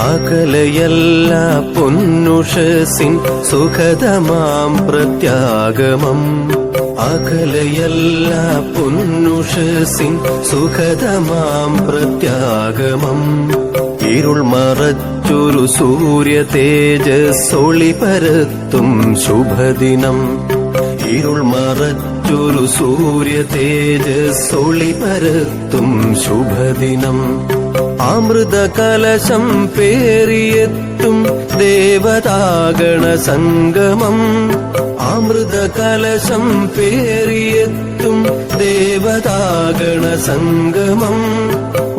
അകലയല്ല പൊന്നുഷസിൻ സുഖതമാം പ്രത്യാഗമം. അകലയല്ല പൊന്നുഷസിൻ സുഖതമാം പ്രത്യാഗമം. ഇരുൾ മറച്ചൊരു സൂര്യ തേജസ്സൊളി പരത്തും ശുഭദിനം. ഇരുൾ മറച്ചൊരു സൂര്യ തേജസ്സൊളി പരത്തും ശുഭദിനം. അമൃത കലശം പേറിയെത്തും ദേവതാഗണ സംഗമം. അമൃത കലശം പേറിയെത്തും ദേവതാഗണ സംഗമം.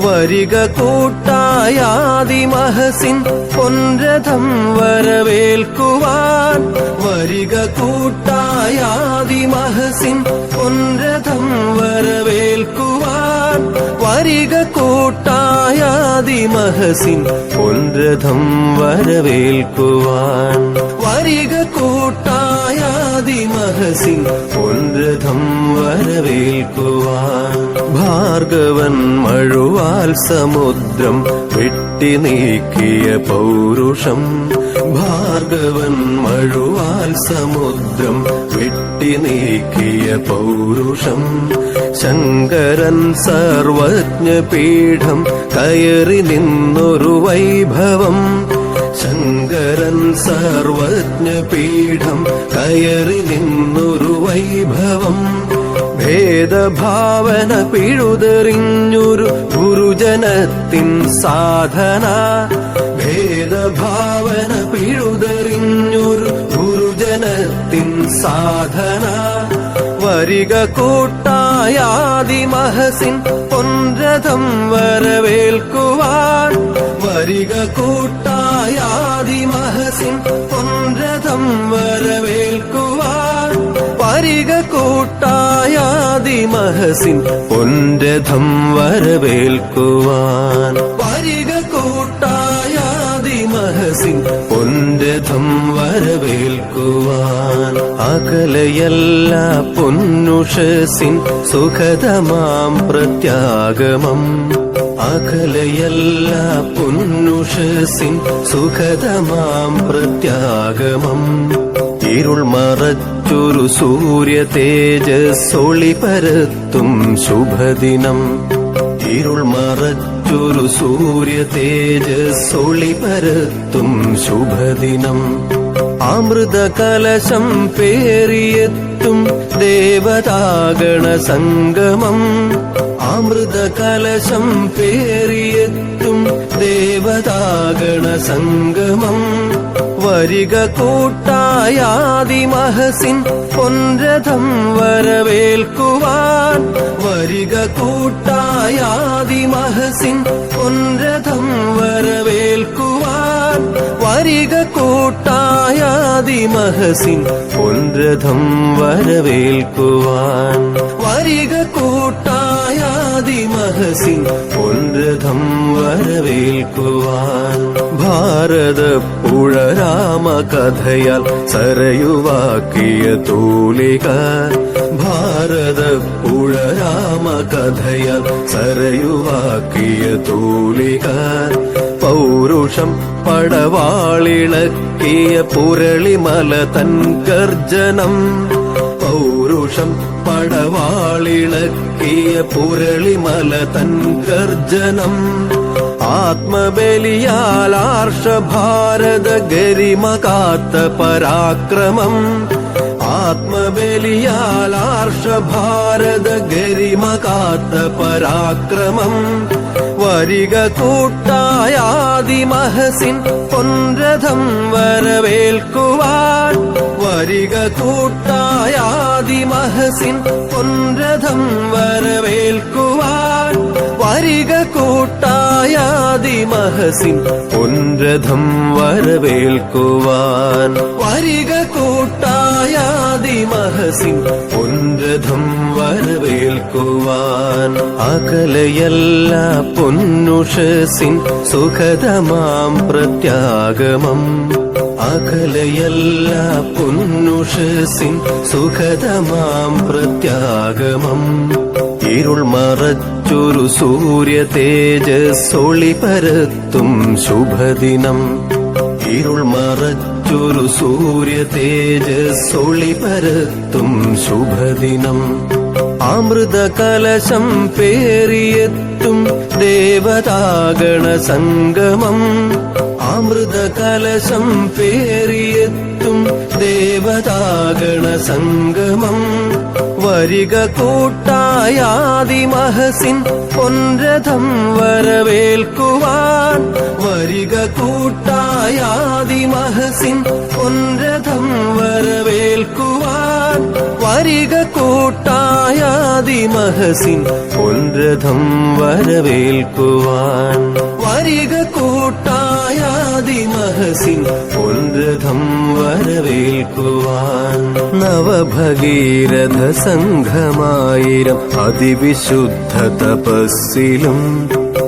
വരിക കൂട്ടായാദിമഹസിൻ പൊൻരഥം വരവേൽക്കുവാൻ. വരിക കൂട്ടായാദിമഹസിൻ പൊൻരഥം വരവേൽക്കുവാൻ. വരിക കൂട്ടായാദിമഹസിൻ പൊൻരഥം വരവേൽക്കുവാൻ. വരിക കൂട്ടായാദിമഹസിൻ പൊൻരഥം വരവേൽക്കുവാൻ. ഭാർഗവൻ മഴുവാൽ സമുദ്രം വെട്ടി നീക്കിയ പൗരുഷം. ഭാർഗവൻ മഴുവാൽ സമുദ്രം വെട്ടി നീക്കിയ പൗരുഷം. ശങ്കരൻ സർവജ്ഞപീഠം കയറി നിന്നൊരു വൈഭവം. ശങ്കരൻ സർവജ്ഞപീഠം കയറി നിന്നൊരു വൈഭവം. ഭേദഭാവന പിഴുതെറിഞ്ഞൊരു ഗുരുജനത്തിൻ സാധന. ഭേദഭാവന പിഴുതെറിഞ്ഞൊരു ഗുരുജനത്തിൻ സാധന. വരിക കൂട്ടായാദിമഹസിൻ പൊൻരഥം വരവേൽക്കുവാൻ. വരിക കൂട്ടായാദിമഹസിൻ പൊൻരഥം വരവേൽക്കുവാൻ. വരിക കൂട്ടായാദിമഹസിൻ പൊൻരഥം വരവേൽക്കുവാൻ. വരിക കൂട്ടായാദിമഹസിൻ പൊൻരഥം വരവേൽക്കുവാൻ. അകലയല്ല പൊന്നുഷസിൻ സുഖതമാം പ്രത്യാഗമം. അകലയല്ല പൊന്നുഷസിൻ സുഖതമാം പ്രത്യാഗമം. ഇരുൾ മറച്ചൊരു സൂര്യ തേജസ്സൊളി പരത്തും ശുഭദിനം. ഇരുൾ മറച്ചൊരു സൂര്യ തേജസ്സൊളി പരത്തും ശുഭദിനം. അമൃത കലശം പേറിയെത്തും ദേവതാഗണ സംഗമം. അമൃത കലശം പേറിയെത്തും ദേവതാഗണ സംഗമം. വരിക കൂട്ടായാദിമഹസിൻ പൊൻരഥം വരവേൽക്കുവാൻ. വരിക കൂട്ടായാദിമഹസിൻ പൊൻരഥം വരവേൽക്കുവാൻ. വരിക കൂട്ടായാദിമഹസിൻ പൊൻരഥം വരവേൽക്കുവാൻ. വരിക കൂട്ടായാദിമഹസിൻ പൊൻരഥം വരവേൽക്കുവാൻ. ഭാരതപ്പുഴ രാമകഥയാൽ സരയുവാക്കിയ തൂലിക. ഭാരതപ്പുഴ രാമകഥയാൽ സരയുവാക്കിയ തൂലിക. പൗരുഷം പടവാളിളക്കിയ പുരളിമല തൻ ഗർജനം. പൗരുഷം പടവാളിളക്കിയ പുരളിമല തൻ ഗർജനം. ആത്മബലിയാൽ ആർഷഭാരത ഗരിമ കാത്ത പരാക്രമം. ആത്മബലിയാൽ ആർഷഭാരത ഗരിമ കാത്ത പരാക്രമം. വരിക കൂട്ടായാദിമഹസിൻ പൊൻരഥം വരവേൽക്കുവാൻ. വരിക കൂട്ടായാദിമഹസിൻ പൊൻരഥം വരവേൽക്കുവാൻ. വരിക കൂട്ടായാദിമഹസിൻ പൊൻരഥം വരവേൽക്കുവാൻ. വരിക കൂട്ടായാദിമഹസിൻ പൊൻരഥം വരവേൽക്കുവാൻ. അകലയല്ല പൊന്നുഷസിൻ സുഖതമാം പ്രത്യാഗമം. അകലയല്ല പൊന്നുഷസിൻ സുഖതമാം പ്രത്യാഗമം. ഇരുൾ മറച്ചൊരു സൂര്യ തേജസ്സൊളി പരത്തും ശുഭദിനം. ഇരുൾ മറച്ചൊരു സൂര്യ തേജസ്സൊളി പരത്തും ശുഭദിനം. അമൃത കലശം പേറിയെത്തും ദേവതാഗണ സംഗമം. അമൃത കലശം പേറിയെത്തും ദേവതാഗണ സംഗമം. വരിക കൂട്ടായാദിമഹസിൻ പൊൻരഥം വരവേൽക്കുവാൻ. വരിക കൂട്ടായാദിമഹസിൻ പൊൻരഥം വരവേൽക്കുവാൻ. വരിക കൂട്ടായാദിമഹസിൻ പൊൻരഥം വരവേൽക്കുവാൻ. വരിക കൂട്ടായാദിമഹസിൻ പൊൻരഥം വരവേൽക്കുവാൻ. നവഭഗീരഥ സംഘമായിരം അതിവിശുദ്ധ തപസ്സിലും.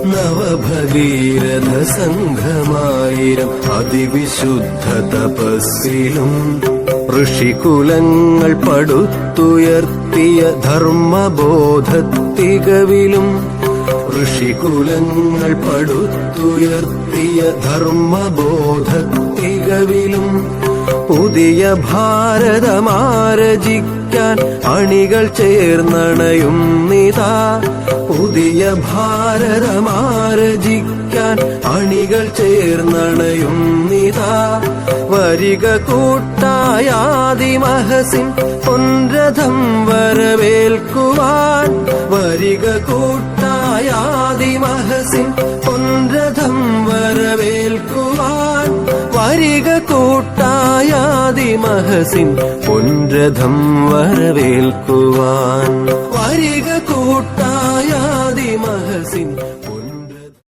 നവഭഗീരഥ സംഘമായിരം അതിവിശുദ്ധ തപസ്സിലും. ഋഷികുലങ്ങൾ പടുത്തുയർത്തിയ ധർമ്മബോധത്തികവിലും. ഋഷികുലങ്ങൾ പടുത്തുയർത്തിയ ധർമ്മബോധത്തികവിലും. പുതിയ ഭാരതമാരചിക്കാൻ അണികൾ ചേർന്നണയും നിതാ. പുതിയ ഭാരതമാരചിക്കാൻ അണികൾ ചേർന്നണയും നിതാ. വരിക കൂട്ടായാദിമഹസിൻ പൊൻരഥം വരവേൽക്കുവാൻ. വരിക കൂട്ടായാദിമഹസിൻ പൊൻരഥം വരവേൽക്കുവാൻ. വരിക കൂട്ടായാദിമഹസിൻ പൊൻരഥം വരവേൽക്കുവാൻ. വരിക കൂട്ടായാദിമഹസിൻ